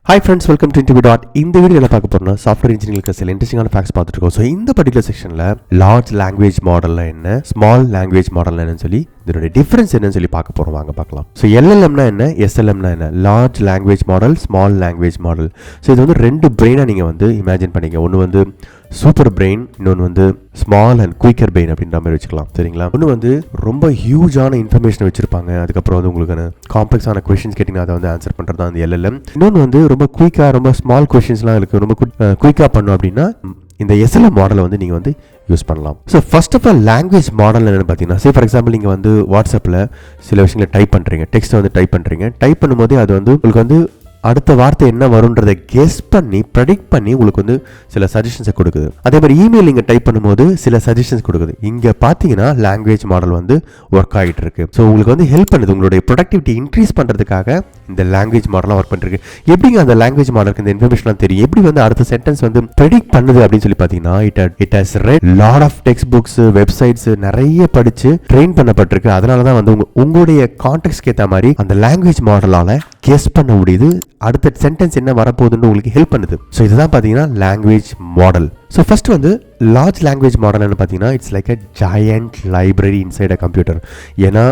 Hi friends, welcome to InterviewDOT. இந்த வீடியோல பார்க்க போறோம்னா சாஃப்ட்வேர் இன்ஜினியரிங்க்கு சில இன்ட்ரெஸ்டிங்கான ஃபேக்ட்ஸ் பார்த்துட்டு இருக்கோம். ஸோ இந்த பர்டிகுலர் செக்ஷனில் லார்ஜ் லாங்குவேஜ் மாடல்னா என்ன, ஸ்மால் லாங்குவேஜ் மாடல்னா என்னன்னு சொல்லி இதோட டிஃபரன்ஸ் என்னன்னு சொல்லி பார்க்க போறோம். வாங்க பார்க்கலாம். ஸோ LLMனா என்ன, SLMனா என்ன, large language model, small language model. So இது வந்து ரெண்டு பிரெயினாக நீங்கள் வந்து இமேஜின் பண்ணிக்க. ஒன்று வந்து சூப்பர் பிரெயின், இன்னொன்று வந்து ஸ்மால் அண்ட் குயிக்கர் பிரெயின் அப்படின்ற மாதிரி வச்சுக்கலாம். சரிங்களா? ஒன்று வந்து ரொம்ப ஹியூஜான இன்ஃபர்மேஷன் வச்சிருப்பாங்க, அதுக்கப்புறம் வந்து உங்களுக்கு காம்ப்ளெக்ஸான கொஸ்டின்ஸ் கேட்டிங்கன்னா அதை வந்து ஆன்சர் பண்ணுறது தான் அந்த LLM. இன்னொன்று வந்து ரொம்ப குயிக்காக, ரொம்ப ஸ்மால் கொஸ்டின்ஸ்லாம் இருக்குது, ரொம்ப குயிக்காக பண்ணும் அப்படின்னா இந்த SLM மாடலை வந்து நீங்கள் வந்து யூஸ் பண்ணலாம். So first of all language model என்னென்னு பார்த்தீங்கன்னா, ஃபார் எக்ஸாம்பிள் நீங்கள் வந்து வாட்ஸ்அப்பில் சில விஷயங்களை டைப் பண்ணுறீங்க, டெக்ஸ்ட்டை வந்து டைப் பண்ணுறீங்க. டைப் பண்ணும்போது அது வந்து உங்களுக்கு வந்து அடுத்த வார்த்தை என்ன வரும்ன்றதை கெஸ் பண்ணி ப்ரெடிக்ட் பண்ணி உங்களுக்கு வந்து சில சஜஷன்ஸை கொடுக்குது. அதே மாதிரி இமெயில் நீங்கள் டைப் பண்ணும்போது சில சஜஷன்ஸ் கொடுக்குது. இங்கே பார்த்தீங்கன்னா லாங்குவேஜ் மாடல் வந்து ஒர்க் ஆகிட்டு இருக்கு. ஸோ உங்களுக்கு வந்து ஹெல்ப் பண்ணுது, உங்களுடைய ப்ரொடக்டிவிட்டி இன்க்ரீஸ் பண்ணுறதுக்காக இந்த லாங்குவேஜ் மாடலாம் ஒர்க் பண்ணிருக்கு. எப்படிங்க அந்த லாங்குவேஜ் மாடலுக்கு இந்த இன்ஃபர்மேஷன்லாம் தெரியும், எப்படி வந்து அடுத்த சென்டென்ஸ் வந்து ப்ரெடிக்ட் பண்ணுது அப்படின்னு சொல்லி பார்த்தீங்கன்னா, it has read lot of text books, websites நிறைய படித்து ட்ரெயின் பண்ணப்பட்டிருக்கு. அதனால தான் வந்து உங்களுடைய கான்டெக்ட்ஸ்க்கு ஏற்ற மாதிரி அந்த லாங்குவேஜ் மாடலால் கெஸ் பண்ண முடியுது, அடுத்த சென்டென்ஸ் என்ன வரப்போகுதுன்னு உங்களுக்கு ஹெல்ப் பண்ணுது. ஸோ இதுதான் பார்த்தீங்கன்னா லாங்குவேஜ் மாடல். ஸோ ஃபர்ஸ்ட் வந்து லார்ஜ் லாங்குவேஜ் மாடல்னு பார்த்தீங்கன்னா it's like a giant library inside a computer. ஏன்னா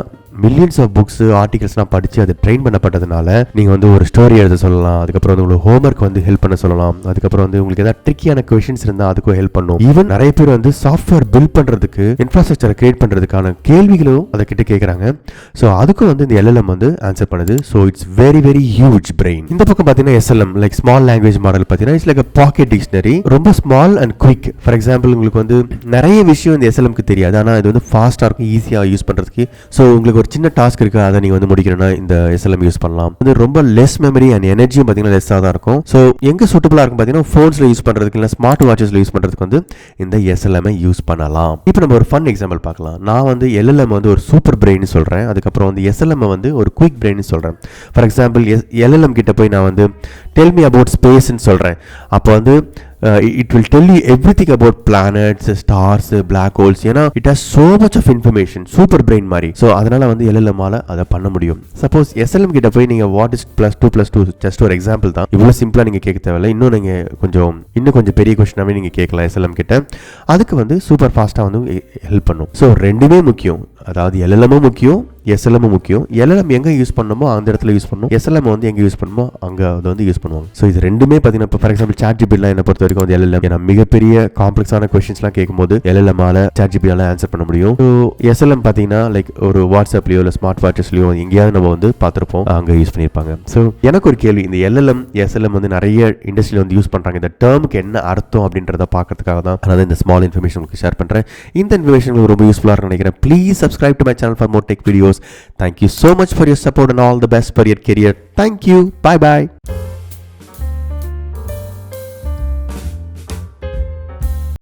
மில்லியன்ஸ் ஆஃப் புக்ஸ், ஆர்டிகல்ஸ்லாம் படித்து அது ட்ரெயின் பண்ணப்பட்டதுனால நீங்கள் வந்து ஒரு ஸ்டோரி எழுத சொல்லலாம், அதுக்கப்புறம் வந்து உங்களுக்கு ஹோம்ஒர்க் வந்து ஹெல்ப் பண்ண சொல்லலாம், அதுக்கப்புறம் வந்து உங்களுக்கு ஏதாவது ட்ரிக்கியான கொஷின்ஸ் இருந்தால் அதுக்கும் ஹெல்ப் பண்ணும். ஈவன் நிறைய பேர் வந்து சாஃப்ட்வேர் பில்ட் பண்ணுறதுக்கு, இன்ஃப்ராஸ்ட்ரக்சரை கிரியேட் பண்ணுறதுக்கான கேள்விகளும் அதை கிட்ட கேட்குறாங்க. ஸோ அதுக்கும் வந்து இந்த LLM வந்து ஆன்சர் பண்ணுது. So it's very very huge brain. இந்த பக்கம் பார்த்தீங்கன்னா SLM like small language model பார்த்தீங்கன்னா it's like a pocket dictionary, ரொம்ப small and quick. For example உங்களுக்கு வந்து நிறைய விஷயம் இந்த SLMக்கு தெரியாது, ஆனால் இது வந்து ஃபாஸ்ட்டாக இருக்கும், ஈஸியாக யூஸ் பண்ணுறதுக்கு. ஸோ உங்களுக்கு ஒரு சின்ன டாஸ்க் இருக்குது, அதை நீங்கள் வந்து முடிக்கணும்னா இந்த SLM யூஸ் பண்ணலாம். வந்து ரொம்ப லெஸ் மெமரி அண்ட் எனர்ஜியும் பார்த்தீங்கன்னா லெஸ்ஸாக தான் இருக்கும். ஸோ எங்கே சூட்டபுளாக இருக்கும் பார்த்தீங்கன்னா ஃபோன்ஸில் யூஸ் பண்ணுறதுக்கு, இல்லை ஸ்மார்ட் வாட்சஸில் யூஸ் பண்ணுறதுக்கு வந்து இந்த SLM யூஸ் பண்ணலாம். இப்போ நம்ம ஒரு ஃபன் எக்ஸாம்பிள் பார்க்கலாம். நான் வந்து LLM வந்து ஒரு சூப்பர் பிரெயின் சொல்கிறேன், அதுக்கப்புறம் வந்து SLM வந்து ஒரு குயிக் பிரெயின் சொல்கிறேன். ஃபார் எக்ஸாம்பிள் LLM கிட்ட போய் நான் வந்து டெல் மீ அபவுட் ஸ்பேஸ்ன்னு சொல்கிறேன். அப்போ வந்து it will tell you everything about planets, stars, black holes. ஏன்னா it has so much of information, super brain மாதிரி. ஸோ அதனால் வந்து LLM ஆல் அதை பண்ண முடியும். சப்போஸ் SLM கிட்ட போய் நீங்கள் வாட் இஸ் +2+2 ஜஸ்ட் ஒரு எக்ஸாம்பிள் தான், இவ்வளோ சிம்பிளாக நீங்கள் கேட்க தேவையில்லை. இன்னும் கொஞ்சம் பெரிய கொஸ்டினாகவே நீங்கள் கேட்கலாம் SLM கிட்ட. அதுக்கு வந்து சூப்பர் ஃபாஸ்ட்டாக வந்து ஹெல்ப் பண்ணும். ஸோ ரெண்டுமே முக்கியம், அதாவது LLM முக்கியம், SLM முக்கியம். LLM எங்கே யூஸ் பண்ணணுமோ அந்த இடத்துல யூஸ் பண்ணணும், SLM வந்து எங்கே யூஸ் பண்ணணுமோ அங்கே அதை வந்து யூஸ் பண்ணுவாங்க. ஸோ இது ரெண்டுமே பார்த்தீங்கன்னா இப்போ ஃபார் எக்ஸாம்பிள் ChatGPTலாம் என்ன பொறுத்த வரைக்கும் வந்து LLM, ஏன்னா மிகப்பெரிய காம்ப்ளெக்ஸான கொஸ்டின்ஸ்லாம் கேட்கும்போது LLM-ஆல ChatGPT-ஆல ஆன்சர் பண்ண முடியும். ஸோ SLM பார்த்தீங்கன்னா லைக் ஒரு வாட்ஸ்அப்லையோ இல்லை ஸ்மார்ட் வாட்சஸ்லையோ எங்கேயாவது நம்ம வந்து பார்த்துருப்போம், அங்கே யூஸ் பண்ணியிருப்பாங்க. ஸோ எனக்கு ஒரு கேள்வி, இந்த LLM SLM வந்து நிறைய இண்டஸ்ட்ரியில் வந்து யூஸ் பண்ணுறாங்க, இந்த டேர்முக்கு என்ன அர்த்தம் அப்படின்றத பார்க்கறதுக்காக தான் அதாவது இந்த ஸ்மால் இன்ஃபர்மேஷன் உங்களுக்கு ஷேர் பண்ணுறேன். இந்த இன்ஃபர்மேஷன் உங்களுக்கு ரொம்ப யூஸ்ஃபுல்லாக நினைக்கிறேன். Please subscribe to my channel for more tech videos. Thank you so much for your support and all the best for your career. Thank you. Bye bye.